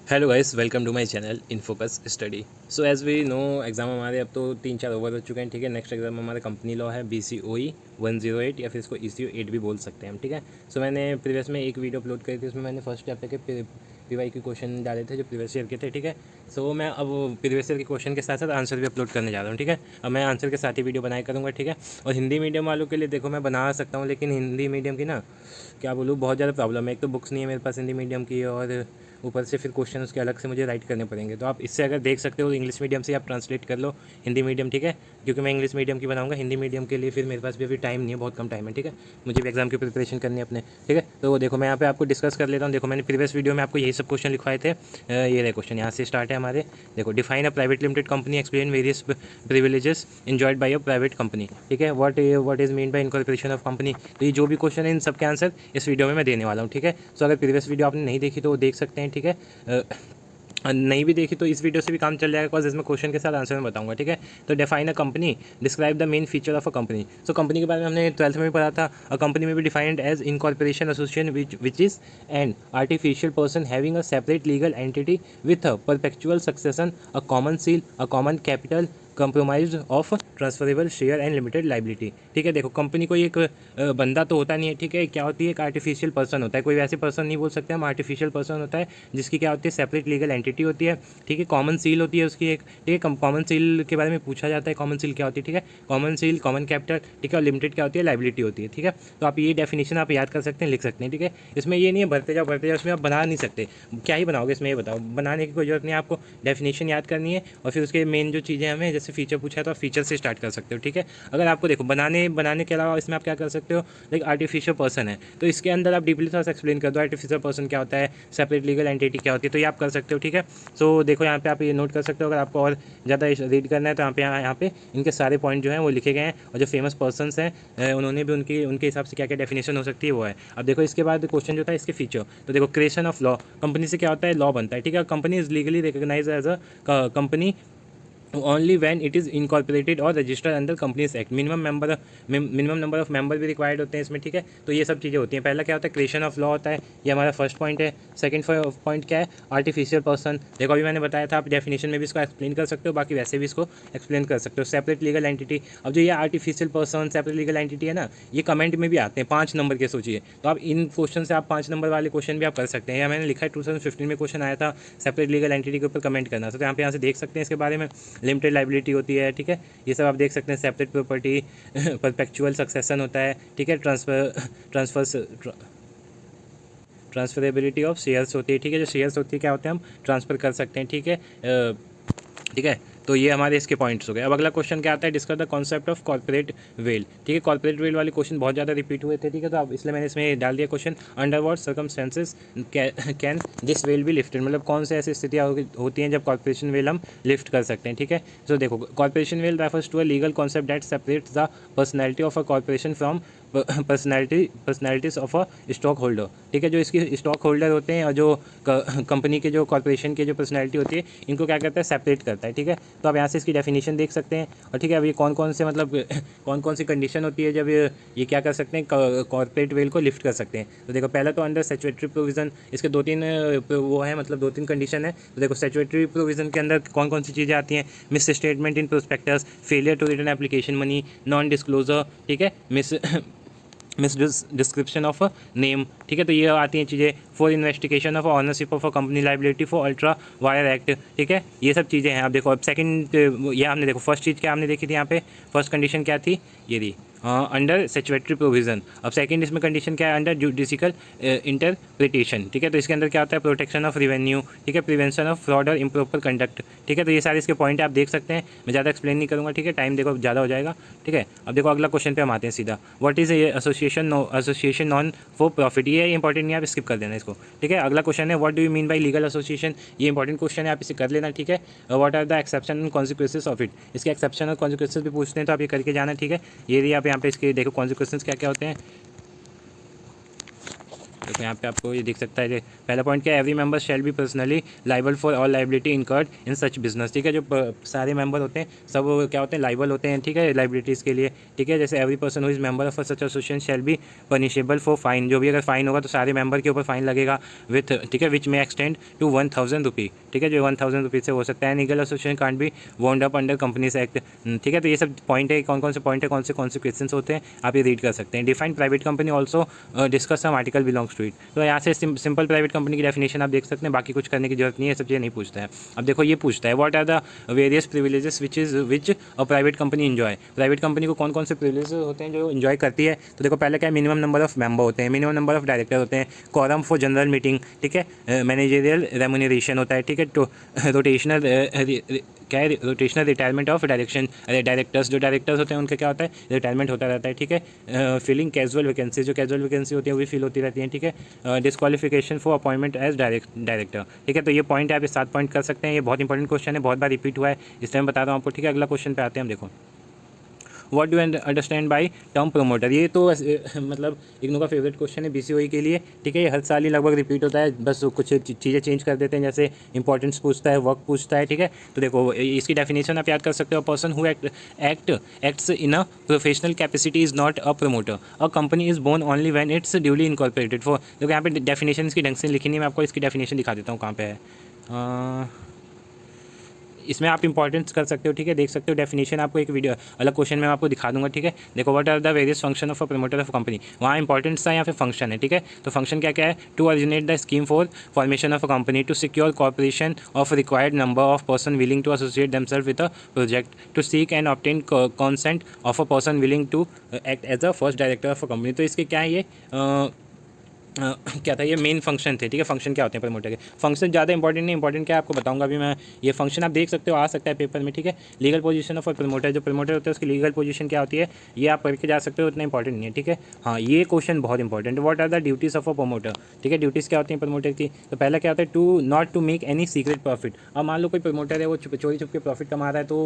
Hello guys, welcome to my channel in focus study. So as we know, exam हमारे अब तो 3-4 over हो चुके हैं। ठीक है, नेक्स्ट एग्जाम हमारा कंपनी लॉ है BCOE 108 या फिर इसको ECU 8 भी बोल सकते हैं हम। ठीक है, सो मैंने प्रीवियस में एक वीडियो अपलोड करी थी, उसमें मैंने फर्स्ट चैप्टर के PY के क्वेश्चन डाले थे जो प्रीवियस ईयर के थे। ठीक है, सो मैं अब प्रीवियस ईयर के क्वेश्चन के साथ साथ आंसर भी अपलोड करने जा रहा हूँ। ठीक है, अब मैं आंसर के साथ ही वीडियो बनाया करूँगा। ठीक है, और हिंदी मीडियम वालों के लिए देखो मैं बना सकता हूँ, लेकिन हिंदी मीडियम की ना क्या बोलूँ, बहुत ज़्यादा प्रॉब्लम है। एक तो बुक्स नहीं है मेरे पास हिंदी मीडियम की, और ऊपर से फिर क्वेश्चन उसके अलग से मुझे राइट करने पड़ेंगे। तो आप इससे अगर देख सकते हो इंग्लिश मीडियम से आप ट्रांसलेट कर लो हिंदी मीडियम। ठीक है, क्योंकि मैं इंग्लिश मीडियम की बनाऊंगा, हिंदी मीडियम के लिए फिर मेरे पास भी अभी टाइम नहीं है, बहुत कम टाइम है। ठीक है, मुझे भी एग्जाम की प्रिपरेशन करनी है अपने। ठीक है, तो देखो मैं यहाँ पे आपको डिस्कस कर लेता हूँ। देखो मैंने प्रीवियस वीडियो में आपको यही सब क्वेश्चन लिखवाए थे। ये रहे क्वेश्चन, यहाँ से स्टार्ट है हमारे। देखो, define a private limited company, explain various privileges enjoyed by a private company. ठीक है, what is mean bye incorporation of company. तो ये जो भी क्वेश्चन है इन सबके आंसर इस वीडियो में मैं देने वाला हूँ। ठीक है, सो अगर प्रीवियस वीडियो आपने नहीं देखी तो वो देख सकते हैं। ठीक है, नहीं भी देखी तो इस वीडियो से भी काम चल जाएगा, बिकॉज इसमें क्वेश्चन के साथ आंसर में बताऊंगा। ठीक है, तो define a company, describe the main feature of a company. So company के बारे में हमने 12th में भी पढ़ा था। अ कंपनी में भी defined as incorporation association which is an artificial person having a separate legal entity with a perpetual succession, a common seal, a common capital, compromise of transferable share and limited liability. ठीक है, देखो company कोई एक बंदा तो होता नहीं है। ठीक है, क्या होती है, एक आर्टिफिशियल पर्सन होता है। कोई वैसे पर्सन नहीं बोल सकते हम, आर्टिफिशियल पर्सन होता है जिसकी क्या होती है, सेपरेट लीगल एंटिटी होती है। ठीक है, कॉमन सील होती है उसकी एक। ठीक है, कॉमन सील के बारे में पूछा जाता है, कॉमन सील क्या होती है। ठीक है, कॉमन सील, कॉमन कैपिटल। ठीक है, और लिमिटेड क्या होती है, लाइबिलिटी होती है। ठीक है, तो आप ये डेफिनेशन आप याद कर सकते हैं, लिख सकते हैं। ठीक है, इसमें ये नहीं है भरते जाओ भरते जाओ, इसमें आप बना नहीं सकते। क्या ही बनाओगे इसमें, ये बताओ। बनाने की कोई जरूरत नहीं है, आपको डेफिनेशन याद करनी है और फिर उसके मेन जो चीज़ें हमें, जैसे फीचर पूछा है तो आप फीचर से स्टार्ट कर सकते हो। ठीक है, अगर आपको देखो बनाने बनाने के अलावा इसमें आप क्या कर सकते हो, लाइक आर्टिफिशियल पर्सन है तो इसके अंदर आप डीपली थोड़ा सा एक्सप्लेन कर दो, आर्टिफिशियल पर्सन क्या होता है, सेपरेट लीगल एंटिटी क्या होती है, तो ये आप कर सकते हो। ठीक है, सो देखो यहाँ पे आप ये नोट कर सकते हो। अगर आपको और ज़्यादा रीड करना है तो यहाँ पे इनके सारे पॉइंट जो हैं वो लिखे गए हैं, और जो फेमस पर्सनस हैं उन्होंने भी उनके हिसाब से क्या क्या डेफिनेशन हो सकती है वो है। अब देखो इसके बाद क्वेश्चन जो था इसके फीचर, तो देखो क्रिएशन ऑफ लॉ, कंपनी से क्या होता है, लॉ बनता है। ठीक है, company is legally recognise as a company only when it is incorporated or registered under companies act। Minimum number of member भी रिक्वायर्ड होते हैं इसमें। ठीक है, तो ये सब चीज़ें होती हैं। पहला क्या होता है, क्रिएशन ऑफ लॉ होता है, ये हमारा फर्स्ट पॉइंट है। सेकंड पॉइंट क्या है, आर्टिफिशियल पर्सन। देखो अभी मैंने बताया था, आप डेफिनेशन में भी इसको एक्सप्लेन कर सकते हो, बाकी वैसे भी इसको एक्सप्लेन कर सकते हो। सेपरेट लीगल एंटिटी, अब जो ये artificial person separate legal entity है ना, ये कमेंट में भी आते हैं 5 नंबर के, सोचिए। तो आप इन क्वेश्चन से आप 5 नंबर वाले क्वेश्चन भी आप कर सकते हैं। या मैंने लिखा है 2015 में क्वेश्चन आया था, सेपरेट लीगल एंटिटी के ऊपर कमेंट करना, तो यहाँ से देख सकते हैं इसके बारे में। लिमिटेड लाइबिलिटी होती है। ठीक है, ये सब आप देख सकते हैं। सेपरेट प्रॉपर्टी, परपेचुअल सक्सेशन होता है। ठीक है, ट्रांसफरेबिलिटी ऑफ शेयर्स होती है। ठीक है, जो शेयर्स होती है क्या होते हैं, हम ट्रांसफ़र कर सकते हैं। ठीक है, ठीक है, तो ये हमारे इसके पॉइंट्स हो गए। अब अगला क्वेश्चन क्या आता है, discuss the concept of corporate veil. ठीक है, कॉर्पोरेट वेल वाले क्वेश्चन बहुत ज़्यादा रिपीट हुए थे। ठीक है, तो अब इसलिए मैंने इसमें डाल दिया question, under what circumstances can this well be lifted, मतलब कौन से ऐसी स्थितियाँ होती हैं जब कॉर्पोरेशन वेल हम लिफ्ट कर सकते हैं। ठीक है, तो देखो corporation well refers to a legal concept that separates the personality of a corporation from personalities of a stockholder. ठीक है, जो इसकी स्टॉक होल्डर होते हैं और जो कंपनी के जो कॉर्पोरेशन की जो पर्सनैलिटी होती है, इनको क्या करता है, सेपरेट करता है। ठीक है, तो आप यहाँ से इसकी डेफिनेशन देख सकते हैं। और ठीक है, अब ये कौन कौन से मतलब कौन कौन सी कंडीशन होती है जब ये क्या कर सकते हैं, कॉर्पोरेट वेल को लिफ्ट कर सकते हैं। तो देखो पहला तो अंडर स्टैट्यूटरी प्रोविजन, इसके 2-3 वो है, मतलब 2-3 कंडीशन है। तो देखो स्टैट्यूटरी प्रोविजन के अंदर कौन कौन सी चीज़ें आती हैं, misstatement in prospectus, failure to return application money, non disclosure. ठीक है, misdescription of a name. ठीक है, तो ये आती हैं चीज़ें। For investigation of ownership of a company liability for ultra vires act. ठीक है, ये सब चीज़ें हैं। आप देखो अब सेकंड, ये हमने देखो फर्स्ट चीज़ क्या हमने देखी थी यहाँ पे, फर्स्ट कंडीशन क्या थी, ये थी अंडर स्टैट्यूटरी प्रोविजन। अब सेकंड इसमें कंडीशन क्या है, अंडर जुडिशियल इंटरप्रिटेशन। ठीक है, तो इसके अंदर क्या होता है, प्रोटेक्शन ऑफ रेवेन्यू। ठीक है, प्रिवेंशन ऑफ फ्रॉड और इम्प्रॉपर कंडक्ट। ठीक है, तो ये सारे इसके पॉइंट आप देख सकते हैं, मैं ज़्यादा एक्सप्लेन नहीं करूँगा। ठीक है, टाइम देखो ज़्यादा हो जाएगा। ठीक है, अब देखो अगला क्वेश्चन पे हम आते हैं सीधा, what is association non for profit. ये इंपॉर्टेंट नहीं, आप स्किप कर देना इसको। ठीक है, अगला क्वेश्चन है, what do you mean by legal association. ये इंपॉर्टेंट क्वेश्चन है, आप इसे कर लेना। ठीक है, what are the exception and consequences of it. इसके एक्सेप्शन और कॉन्सिक्वेंसेस भी पूछते हैं, तो आप ये करके जाना। ठीक है, ये भी आप यहाँ पे इसके देखो कॉन्सिक्वेंसेस क्या क्या होते हैं। देखो यहाँ पे आपको ये दिख सकता है। पहला पॉइंट क्या है, every member shall be personally liable for all liability incurred in such business. ठीक है, जो सारे मेंबर होते हैं सब क्या होते हैं, लाइबल होते हैं। ठीक है, लाइबिलिटीज़ के लिए। ठीक है, जैसे every person who is member of such association shall be punishable for fine. जो भी अगर फाइन होगा तो सारे मेंबर के ऊपर फाइन लगेगा विथ, ठीक है, विच में एक्सटेंड टू 1000 रुपी। ठीक है, जो 1000 रुपीज़ से हो सकता है। Legal association can't be wound up under companies act. ठीक है, तो ये सब पॉइंट है, कौन कौन से पॉइंट है, कौन से कॉन्सिक्वेंसेस होते हैं, आप ये रीड कर सकते हैं। Defined private company also discuss some article belongs to it. तो यहाँ से सिंपल प्राइवेट कंपनी की डेफिनेशन आप देख सकते हैं, बाकी कुछ करने की जरूरत नहीं है, सब चीज़ें नहीं पूछता है। अब देखो ये पूछता है, what are the various privileges which a private company enjoy. Private company को कौन कौन से प्रिविलेज होते हैं जो इन्जॉय करती है। तो देखो पहले क्या है, मिनिमम नंबर ऑफ मेंबर होते हैं, मिनिमम नंबर ऑफ डायरेक्टर होते हैं, quorum फॉर जनरल मीटिंग। ठीक है, मैनेजरियल रेम्यूनरेशन होता है। ठीक है, तो रोटेशनल क्या है, रोटेशनल रिटायरमेंट ऑफ डायरेक्टर्स। जो डायरेक्टर्स होते हैं उनका क्या होता है, रिटायरमेंट होता रहता है। ठीक है, फिलिंग कैजुअल वैकेंसी, जो कैजुअल वैकेंसी होती है वो भी फिल होती रहती है। ठीक है, disqualification for appointment as director. ठीक है, तो ये पॉइंट है, आप ये 7 पॉइंट कर सकते हैं। ये बहुत इंपॉर्टेंट क्वेश्चन है, बहुत बार रिपीट हुआ है, इसलिए मैं बता रहा हूँ आपको। ठीक है, अगला क्वेश्चन पे आते हैं हम। देखो what do understand by term promoter. ये तो मतलब इग्नू का फेवरेट क्वेश्चन है BCOE के लिए। ठीक है, ये हर साल ही लगभग रिपीट होता है, बस कुछ चीज़ें चेंज कर देते हैं, जैसे इंपॉर्टेंस पूछता है, वर्क पूछता है। ठीक है, तो देखो इसकी डेफिनेशन आप याद कर सकते हो, person who acts in a professional capacity is not a promoter. A company is born only when it's duly incorporated for. देखो यहाँ पे डेफिनेशन इसकी ढंग से लिखी नहीं, मैं आपको इसकी डेफिनेशन दिखा देता हूँ कहाँ पे है। इसमें आप इंपॉर्टेंस कर सकते हो। ठीक है, देख सकते हो डेफिनेशन, आपको एक वीडियो अलग क्वेश्चन में आपको दिखा दूंगा। ठीक है, देखो what are the various function of a promoter of company, वहाँ इंपॉर्टेंस था, यहाँ पे फंक्शन है। ठीक है, तो फंक्शन क्या क्या है, to originate the scheme for formation of a company, to secure corporation of required number of person willing to associate themself with a project, to seek and obtain consent of a person willing to act as a first director of a company. तो इसके क्या है, ये क्या था, ये main function थे। ठीक है, फंक्शन क्या होते हैं प्रमोटर के, फंक्शन ज़्यादा इंपॉर्टेंट नहीं, इंपॉर्टेंट क्या है आपको बताऊंगा अभी मैं। ये फंक्शन आप देख सकते हो, आ सकता है पेपर में। ठीक है, लीगल पोजीशन ऑफ प्रमोटर, जो प्रमोटर होता है उसकी लीगल पोजीशन क्या होती है, ये आप पढ़ के जा सकते हो, उतना इंपॉर्टेंट नहीं है। ठीक है, हाँ ये क्वेश्चन बहुत इंपॉर्टेंट है। What are the duties of a promoter. ठीक है, ड्यूटीज़ क्या होती है प्रमोटर की, तो पहला क्या होता है, to not to make any secret profit. अब मान लो कोई प्रमोटर है, वो चोरी छुप के प्रॉफिट कमा रहा है, तो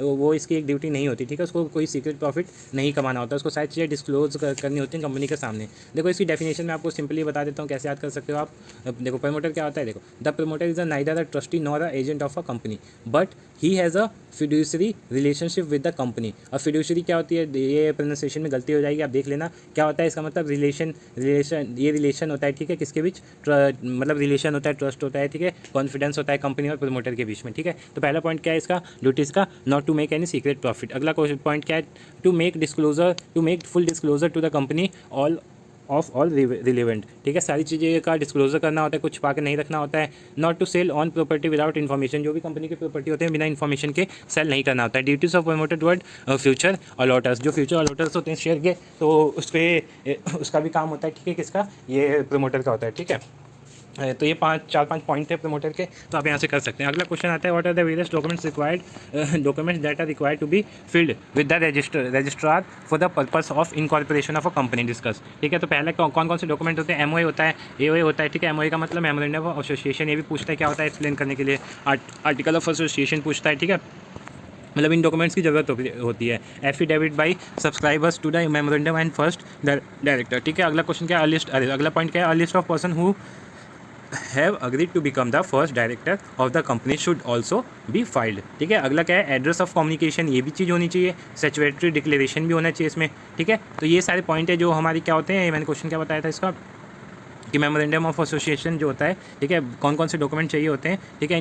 वो इसकी एक ड्यूटी नहीं होती। ठीक है, उसको कोई सीक्रेट प्रॉफिट नहीं कमाना होता, उसको सारी चीज़ें डिस्क्लोज करनी होती हैं कंपनी के सामने। देखो इसकी डेफिनेशन में आपको सिंपली बता देता हूँ, कैसे याद कर सकते हो आप। देखो प्रमोटर क्या होता है, देखो the promoter is neither a trustee nor a agent of a company, but he has a fiduciary relationship with the company. अब फिड्यूसरी क्या होती है, ये प्रोनाउंसिएशन में गलती हो जाएगी, आप देख लेना क्या होता है इसका मतलब, रिलेशन ये रिलेशन होता है। ठीक है, किसके बीच, मतलब रिलेशन होता है, ट्रस्ट होता है। ठीक है, कॉन्फिडेंस होता है कंपनी और प्रमोटर के बीच में। ठीक है, तो पहला पॉइंट क्या है इसका, ड्यूटीज का, not to make any secret profit. अगला पॉइंट क्या है, to make full disclosure to the company all relevant. ठीक है, सारी चीज़ें का डिस्क्लोजर करना होता है, कुछ छुपा के नहीं रखना होता है। Not to sell on property without information, जो भी कंपनी की प्रॉपर्टी होते हैं बिना इन्फॉर्मेशन के सेल नहीं करना होता है। Duties of promoter toward future allottees, जो फ्यूचर अलॉटर्स होते हैं शेयर के, तो उस पर उसका भी काम होता है। ठीक है, किसका, ये प्रमोटर का होता है। ठीक है, तो ये 4-5 पॉइंट थे प्रमोटर के, तो आप यहाँ से कर सकते हैं। अगला क्वेश्चन आता है, what are the various documents that are required to be filed with the registrar for the purpose of incorporation of a company discuss. ठीक है, तो पहले कौन कौन से डॉक्यूमेंट होते हैं, MOA होता है, AOA होता है। ठीक है, MOA का मतलब मेमोरेंडम ऑफ एसोसिएशन, ये भी पूछता है क्या होता है एक्सप्लेन करने के लिए। आर्टिकल ऑफ एसोसिएशन पूछता है। ठीक है, मतलब इन डॉक्यूमेंट्स की जरूरत होती है। Affidavit by subscribers to the memorandum and first director. ठीक है, अगला क्वेश्चन क्या है, अगला पॉइंट क्या है, a list of person who have agreed to become the first director of the company should also be filed। ठीक है, अगला क्या है, एड्रेस ऑफ कम्युनिकेशन, ये भी चीज़ होनी चाहिए, स्टैट्यूटरी डिक्लेरेशन भी होना चाहिए इसमें। ठीक है, तो ये सारे पॉइंट है जो हमारी क्या होते हैं, मैंने क्वेश्चन क्या बताया था इसका, कि मेमोरेंडम ऑफ एसोसिएशन जो होता है। ठीक है, कौन कौन से डॉक्यूमेंट चाहिए होते हैं। ठीक है,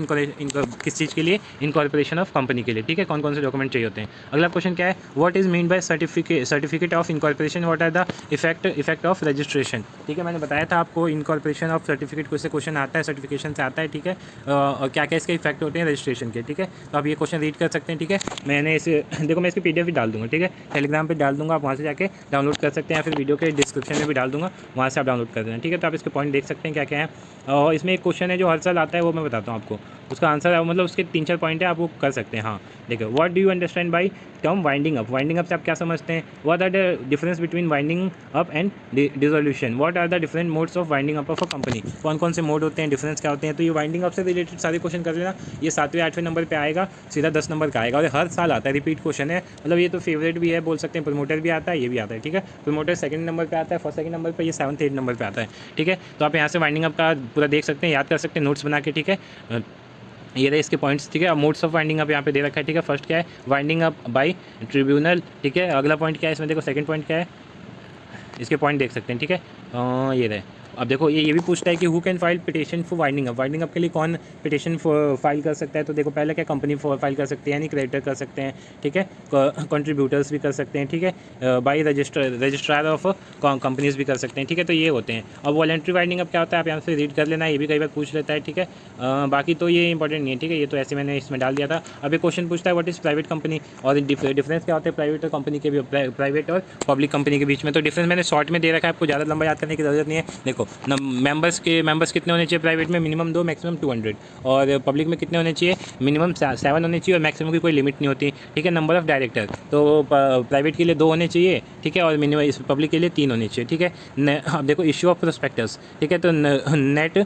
किस चीज़ के लिए, इनकॉर्पोरेशन ऑफ कंपनी के लिए। ठीक है, कौन कौन से डॉक्यूमेंट चाहिए होते हैं। अगला क्वेश्चन क्या है, what is mean by certificate of incorporation, what are the effect of registration. ठीक है, मैंने बताया था आपको इनकॉर्पोरेशन ऑफ सर्टिफिकेट को से क्वेश्चन आता है, सर्टिफिकेशन से आता है। ठीक है, और क्या क्या इसके इफेक्ट होते हैं रजिस्ट्रेशन के। ठीक है, तो आप ये क्वेश्चन रीड कर सकते हैं। ठीक है, मैंने इसे देखो मैं इसकी PDF भी डाल दूँगा। ठीक है, टेलीग्राम पर डाल दूँगा, आप वहाँ से जाके डाउनलोड कर सकते हैं, या फिर वीडियो के डिस्क्रिप्शन में भी डाल दूँगा, वहाँ से आप डाउनलोड कर देना। ठीक है, तो आप इसके पॉइंट देख सकते हैं क्या क्या है। और इसमें एक क्वेश्चन है जो हर साल आता है, वो मैं बताता हूँ आपको, उसका आंसर मतलब उसके 3-4 पॉइंट है, आप वो कर सकते हैं। हाँ देखो, what do you understand by term winding up. Winding up से आप क्या समझते हैं, what are the difference between winding up and dissolution, what are the different modes of winding up of a company, कौन कौन से मोड होते हैं, डिफरेंस क्या होते हैं। तो ये वाइंडिंग अप से रिलेटेड सारे क्वेश्चन कर लेना, ये 7वें-8वें नंबर पर आएगा, सीधा 10 नंबर का आएगा, और हर साल आता है, रिपीट क्वेश्चन है। मतलब ये तो फेवरेट भी है बोल सकते हैं, प्रमोटर भी आता है, ये भी आता है। ठीक है, प्रमोटर 2nd नंबर पर आता है, फर्स्ट 2nd नंबर पर, ये 7th-8th नंबर पर आता है। ठीक है, है। तो आप यहाँ से वाइंडिंग अप का पूरा देख सकते हैं, याद कर सकते हैं नोट्स बना के, ठीक है। ये रहे इसके पॉइंट्स, ठीक है। अब मोड्स ऑफ वाइंडिंग अप यहाँ पे दे रखा है, ठीक है। फर्स्ट क्या है, वाइंडिंग अप बाय ट्रिब्यूनल, ठीक है। अगला पॉइंट क्या है इसमें, देखो सेकंड पॉइंट क्या है, इसके पॉइंट देख सकते हैं, ठीक है। ये रहे। अब देखो ये भी पूछता है कि who can file petition for winding up, winding up के लिए कौन पिटिशन फाइल कर सकता है। तो देखो पहले क्या, कंपनी फाइल कर सकती है, यानी क्रेडिटर कर सकते हैं, ठीक है। कंट्रीब्यूटर्स भी कर सकते हैं, ठीक है। बाई रजिस्ट्रार ऑफ कंपनीज भी कर सकते हैं, ठीक है। तो ये होते हैं। अब वॉलंटरी वाइंडिंग अप क्या होता है, आप यहाँ से रीड कर लेना, ये भी कई बार पूछ लेता है, ठीक है। बाकी तो ये इंपॉर्टेंट नहीं है, ठीक है। ये तो ऐसे मैंने इसमें डाल दिया था। अब ये क्वेश्चन पूछता है व्हाट इज़ प्राइवेट कंपनी, और डिफरेंस क्या होता है प्राइवेट और कंपनी के, प्राइवेट और पब्लिक कंपनी के बीच में। तो डिफरेंस मैंने शॉर्ट में दे रखा है, आपको ज़्यादा लंबा याद करने की जरूरत नहीं है। देखो मेंबर्स कितने होने चाहिए प्राइवेट में, मिनिमम 2 मैक्सिमम 200, और पब्लिक में कितने होने चाहिए, मिनिमम 7 होने चाहिए, और मैक्सिमम की कोई लिमिट नहीं होती, ठीक है। नंबर ऑफ डायरेक्टर, तो प्राइवेट के लिए 2 होने चाहिए, ठीक है, और मिनिमम इस पब्लिक के लिए 3 होने चाहिए, ठीक है। अब देखो इश्यू ऑफ प्रोस्पेक्टस, ठीक है। तो नेट,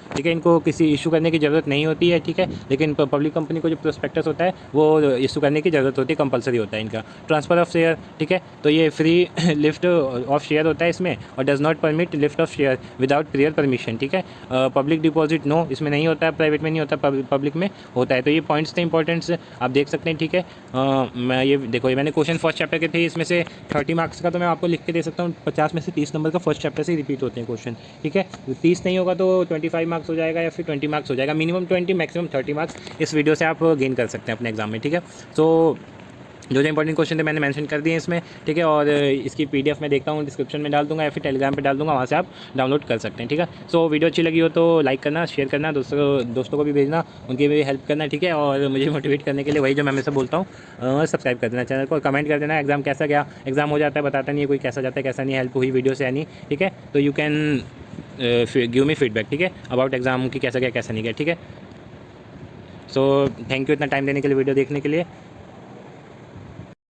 ठीक है, इनको किसी इशू करने की ज़रूरत नहीं होती है, ठीक है। लेकिन पब्लिक कंपनी को जो प्रोस्पेक्टस होता है वो इशू करने की ज़रूरत होती है, कंपलसरी होता है इनका। ट्रांसफ़र ऑफ शेयर, ठीक है, तो ये फ्री लिफ्ट ऑफ शेयर होता है इसमें, और does not permit lift off share without prior permission, ठीक है। पब्लिक डिपॉजिट नो, इसमें नहीं होता है, प्राइवेट में नहीं होता, पब्लिक में होता है। तो ये पॉइंट्स थे इंपॉर्टेंट्स, आप देख सकते हैं, ठीक है। मैं ये देखो, ये मैंने क्वेश्चन फर्स्ट चैप्टर के थे, इसमें से 30 मार्क्स का तो मैं आपको लिख के दे सकता हूँ, 50 में से 30 नंबर का फर्स्ट चैप्टर से रिपीट होते हैं क्वेश्चन, ठीक है। 30 नहीं होगा तो 25 मार्क्स हो जाएगा, या फिर 20 मार्क्स हो जाएगा, मिनिमम 20 मैक्सिमम 30 मार्क्स इस वीडियो से आप गेन कर सकते हैं अपने एग्जाम में, ठीक है। तो जो इंपॉर्टेंट क्वेश्चन थे मैंने मेंशन कर दिए इसमें, ठीक है। और इसकी पीडीएफ मैं देखता हूँ डिस्क्रिप्शन में डाल दूंगा, या फिर टेलीग्राम पे डाल दूंगा, वहाँ से आप डाउनलोड कर सकते हैं, ठीक है। सो वीडियो अच्छी लगी हो तो लाइक करना, शेयर करना, दोस्तों को भी भेजना, उनकी भी हेल्प करना, ठीक है। और मुझे मोटिवेट करने के लिए वही जो मैं हमेशा बोलता हूँ, सब्सक्राइब कर देना चैनल को, कमेंट कर देना एग्जाम कैसा गया। एग्जाम हो जाता है बताता नहीं है कोई, कैसा जाता है कैसा नहीं, हेल्प हुई वीडियो से या नहीं, ठीक है। तो you can give me feedback, ठीक है, अबाउट एग्जाम की कैसा गया कैसा नहीं गया, ठीक है। सो थैंक यू इतना टाइम देने के लिए, वीडियो देखने के लिए।